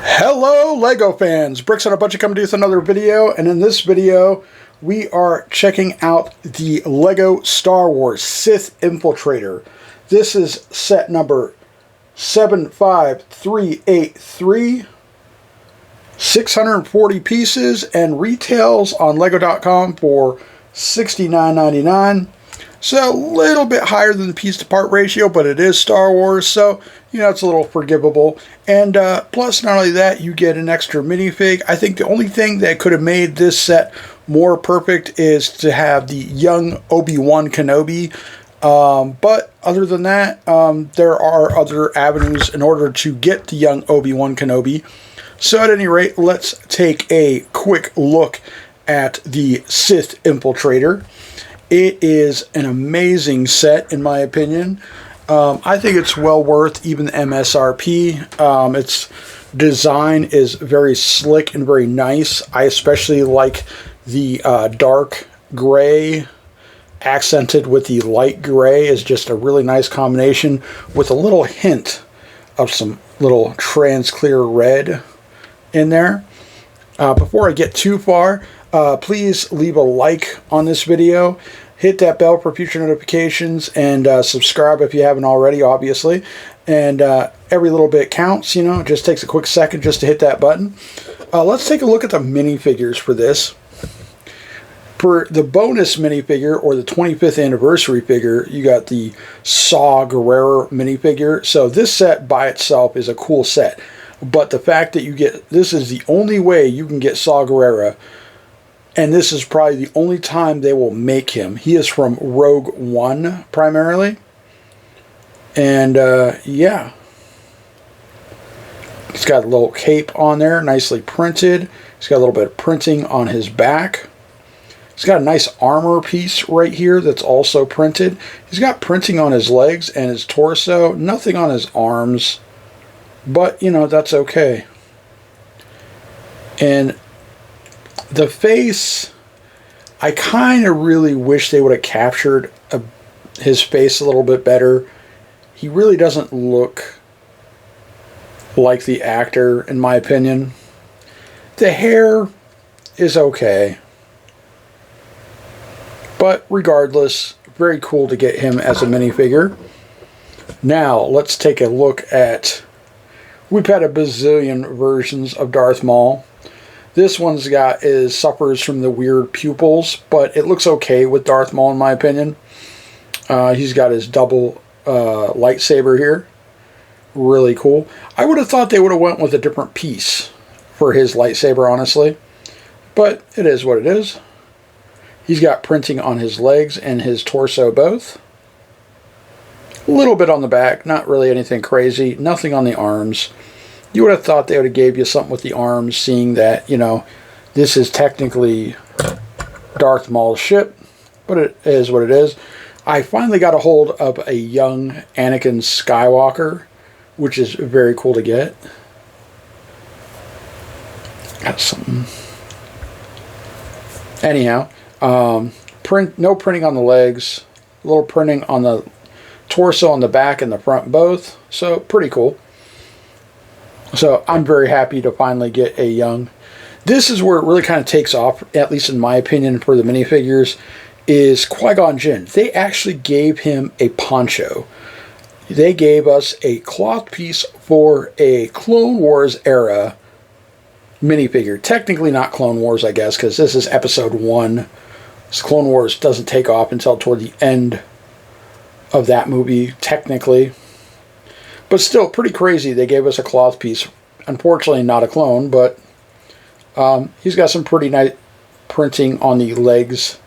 Hello LEGO fans, Bricks on a Budget coming to you with another video, and in this video we are checking out the LEGO Star Wars Sith Infiltrator. This is set number 75383, 640 pieces, and retails on lego.com for $69.99. So a little bit higher than the piece to part ratio, but it is Star Wars, so you know it's a little forgivable. And plus, not only that, you get an extra minifig. I think the only thing that could have made this set more perfect is to have the young Obi-Wan Kenobi. But other than that, there are other avenues in order to get the young Obi-Wan Kenobi. So at any rate, let's take a quick look at the Sith Infiltrator. It is an amazing set, in my opinion. I think it's well worth even the MSRP. Its design is very slick and very nice. I especially like the dark gray accented with the light gray is just a really nice combination with a little hint of some little trans clear red in there. Before I get too far, please leave a like on this video. Hit that bell for future notifications, and subscribe if you haven't already, obviously. And every little bit counts, you know. It just takes a quick second just to hit that button. Let's take a look at the minifigures for this. For the bonus minifigure, or the 25th anniversary figure, you got the Saw Gerrera minifigure. So this set by itself is a cool set. But the fact that you get, this is the only way you can get Saw Gerrera. And this is probably the only time they will make him. He is from Rogue One, primarily. And, yeah. He's got a little cape on there, nicely printed. He's got a little bit of printing on his back. He's got a nice armor piece right here that's also printed. He's got printing on his legs and his torso. Nothing on his arms. But, you know, that's okay. And the face, I kind of really wish they would have captured his face a little bit better. He really doesn't look like the actor, in my opinion. The hair is okay. But regardless, very cool to get him as a minifigure. Now, let's take a look at... We've had a bazillion versions of Darth Maul. This one's suffers from the weird pupils, but it looks okay with Darth Maul, in my opinion. He's got his double lightsaber here. Really cool. I would have thought they would have went with a different piece for his lightsaber, honestly. But it is what it is. He's got printing on his legs and his torso both. A little bit on the back, not really anything crazy. Nothing on the arms. You would have thought they would have gave you something with the arms, seeing that, you know, this is technically Darth Maul's ship, but it is what it is. I finally got a hold of a young Anakin Skywalker, which is very cool to get. Got something. Anyhow, no printing on the legs, a little printing on the torso, on the back, and the front both, so pretty cool. So I'm very happy to finally get a young. This is where it really kind of takes off, at least in my opinion, for the minifigures, is Qui-Gon Jinn. They actually gave him a poncho. They gave us a cloth piece for a Clone Wars era minifigure. Technically not Clone Wars, I guess, because this is episode 1. So Clone Wars doesn't take off until toward the end of that movie, technically. But still, pretty crazy. They gave us a cloth piece. Unfortunately, not a clone, but he's got some pretty nice printing on the legs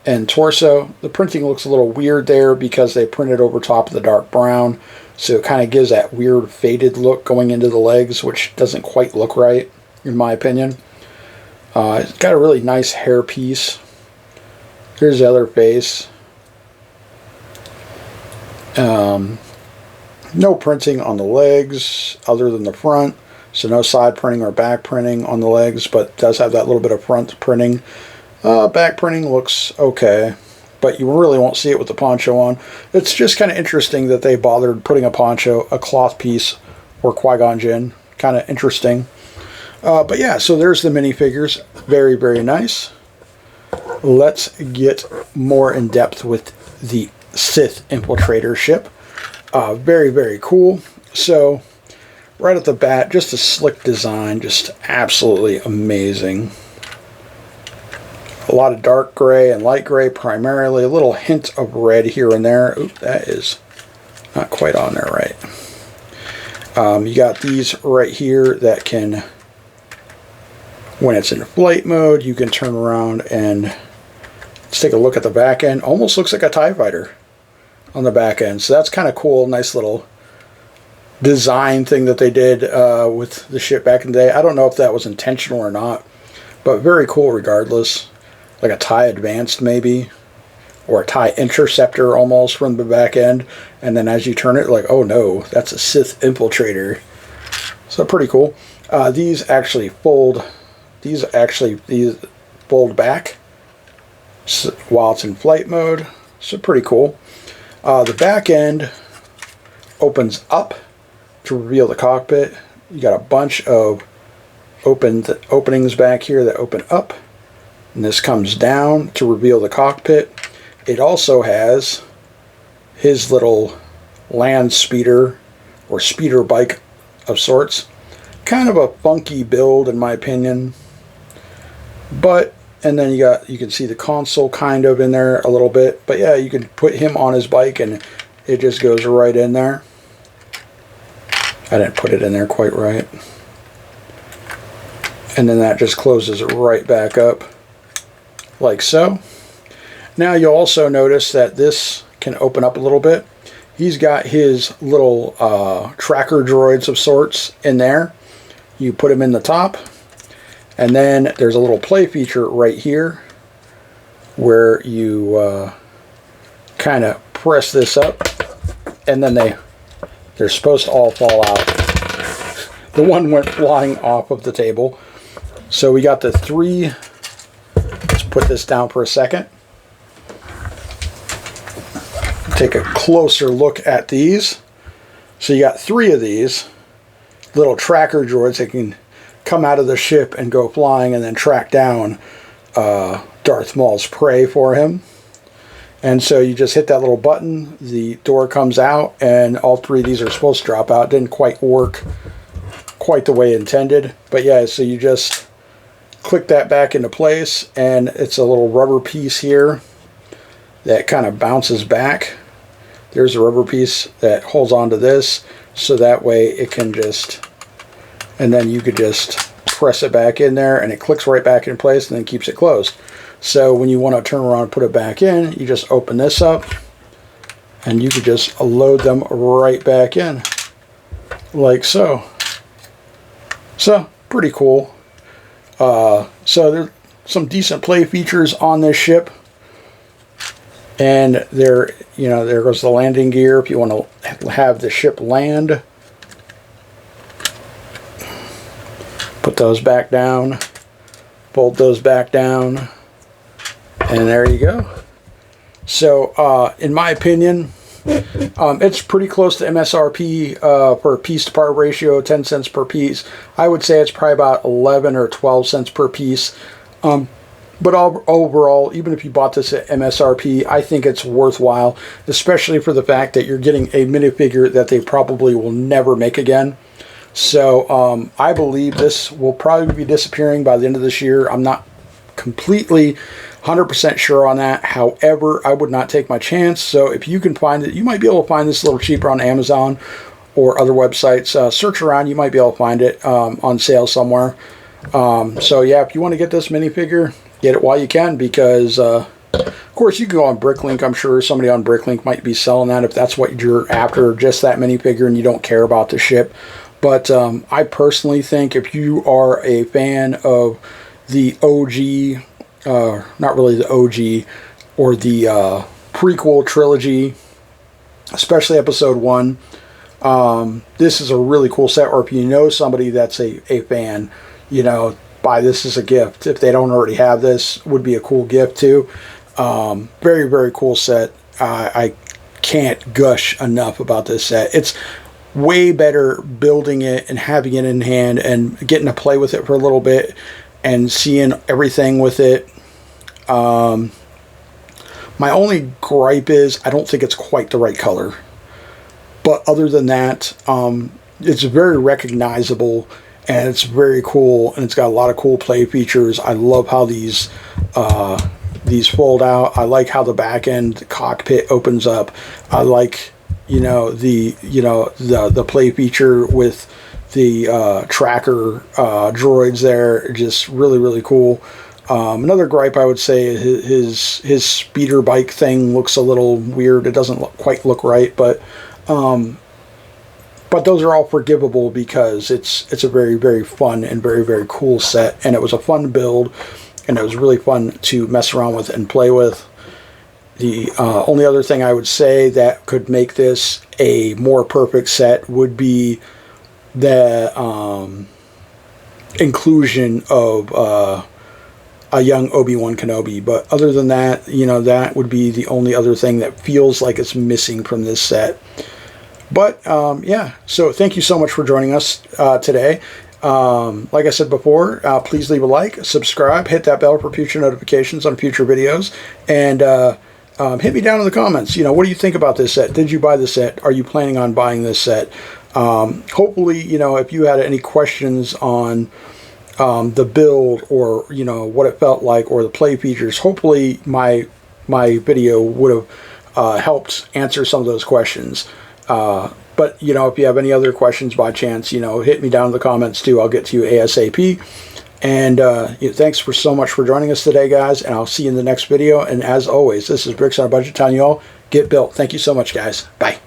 and torso. The printing looks a little weird there because they printed over top of the dark brown. So it kind of gives that weird faded look going into the legs, which doesn't quite look right, in my opinion. It's got a really nice hair piece. Here's the other face. No printing on the legs other than the front, so no side printing or back printing on the legs, but does have that little bit of front printing. Back printing looks okay, but you really won't see it with the poncho on. It's just kind of interesting that they bothered putting a poncho, a cloth piece, for Qui-Gon Jinn. kind of interesting. But yeah, so there's the minifigures. Very, very nice. Let's get more in depth with the Sith Infiltrator ship. Very, very cool. So right at the bat, just a slick design, just absolutely amazing. A lot of dark gray and light gray primarily, a little hint of red here and there. Oop, that is not quite on there right. You got these right here that can, when it's in flight mode, you can turn around and let's take a look at the back end. Almost looks like a TIE fighter on the back end. So that's kind of cool. Nice little design thing that they did with the ship back in the day. I don't know if that was intentional or not, but very cool regardless. Like a TIE Advanced maybe, or a TIE Interceptor almost from the back end. And then as you turn it, like, oh no, that's a Sith Infiltrator. So pretty cool. These actually fold. These fold back while it's in flight mode. So pretty cool. The back end opens up to reveal the cockpit. You got a bunch of openings back here that open up. And this comes down to reveal the cockpit. It also has his little land speeder or speeder bike of sorts. Kind of a funky build in my opinion. But, and then you can see the console kind of in there a little bit. But yeah, you can put him on his bike and it just goes right in there. I didn't put it in there quite right. And then that just closes it right back up. Like so. Now you'll also notice that this can open up a little bit. He's got his little tracker droids of sorts in there. You put him in the top, and then there's a little play feature right here where you kind of press this up, and then they're supposed to all fall out. The one went flying off of the table. So we got the three. Put this down for a second. Take a closer look at these. So you got three of these little tracker droids that can come out of the ship and go flying and then track down Darth Maul's prey for him. And so you just hit that little button, the door comes out, and all three of these are supposed to drop out. Didn't quite work quite the way intended. But yeah, so you just click that back into place, and it's a little rubber piece here that kind of bounces back. There's a rubber piece that holds onto this, so that way it can just, and then you could just press it back in there and it clicks right back in place and then keeps it closed. So when you want to turn around and put it back in, you just open this up and you could just load them right back in like so. So pretty cool. So there's some decent play features on this ship, and there goes the landing gear if you want to have the ship land. Put those back down, fold those back down, and there you go. So in my opinion, it's pretty close to MSRP for piece to part ratio, 10 cents per piece. I would say it's probably about 11 or 12 cents per piece. But overall, even if you bought this at MSRP, I think it's worthwhile, especially for the fact that you're getting a minifigure that they probably will never make again. So I believe this will probably be disappearing by the end of this year. I'm not completely 100% sure on that. However, I would not take my chance. So if you can find it, you might be able to find this a little cheaper on Amazon or other websites. Search around, you might be able to find it on sale somewhere. So yeah, if you want to get this minifigure, get it while you can, because of course you can go on Bricklink. I'm sure somebody on Bricklink might be selling that if that's what you're after, just that minifigure and you don't care about the ship. But I personally think if you are a fan of the OG, not really the OG, or the prequel trilogy, especially episode 1, this is a really cool set. Or if you know somebody that's a fan, buy this as a gift. If they don't already have this, would be a cool gift too. Very, very cool set. I can't gush enough about this set. It's way better building it and having it in hand and getting to play with it for a little bit and seeing everything with it. My only gripe is I don't think it's quite the right color. But other than that, it's very recognizable and it's very cool, and it's got a lot of cool play features. I love how these fold out. I like how the back end cockpit opens up. I like, the play feature with the tracker droids there. Just really, really cool. Another gripe I would say is his speeder bike thing looks a little weird. It doesn't quite look right, but those are all forgivable because it's a very, very fun and very, very cool set, and it was a fun build, and it was really fun to mess around with and play with. The only other thing I would say that could make this a more perfect set would be the inclusion of a young Obi-Wan Kenobi. But other than that, that would be the only other thing that feels like it's missing from this set. But, yeah, so thank you so much for joining us today. Like I said before, please leave a like, subscribe, hit that bell for future notifications on future videos, and hit me down in the comments. What do you think about this set? Did you buy this set? Are you planning on buying this set? Hopefully, if you had any questions on the build or, what it felt like or the play features, hopefully my video would have helped answer some of those questions. But, if you have any other questions by chance, hit me down in the comments too. I'll get to you ASAP. And thanks for so much for joining us today, guys. And I'll see you in the next video. And as always, this is Bricks on a Budget telling you all, get built. Thank you so much, guys. Bye.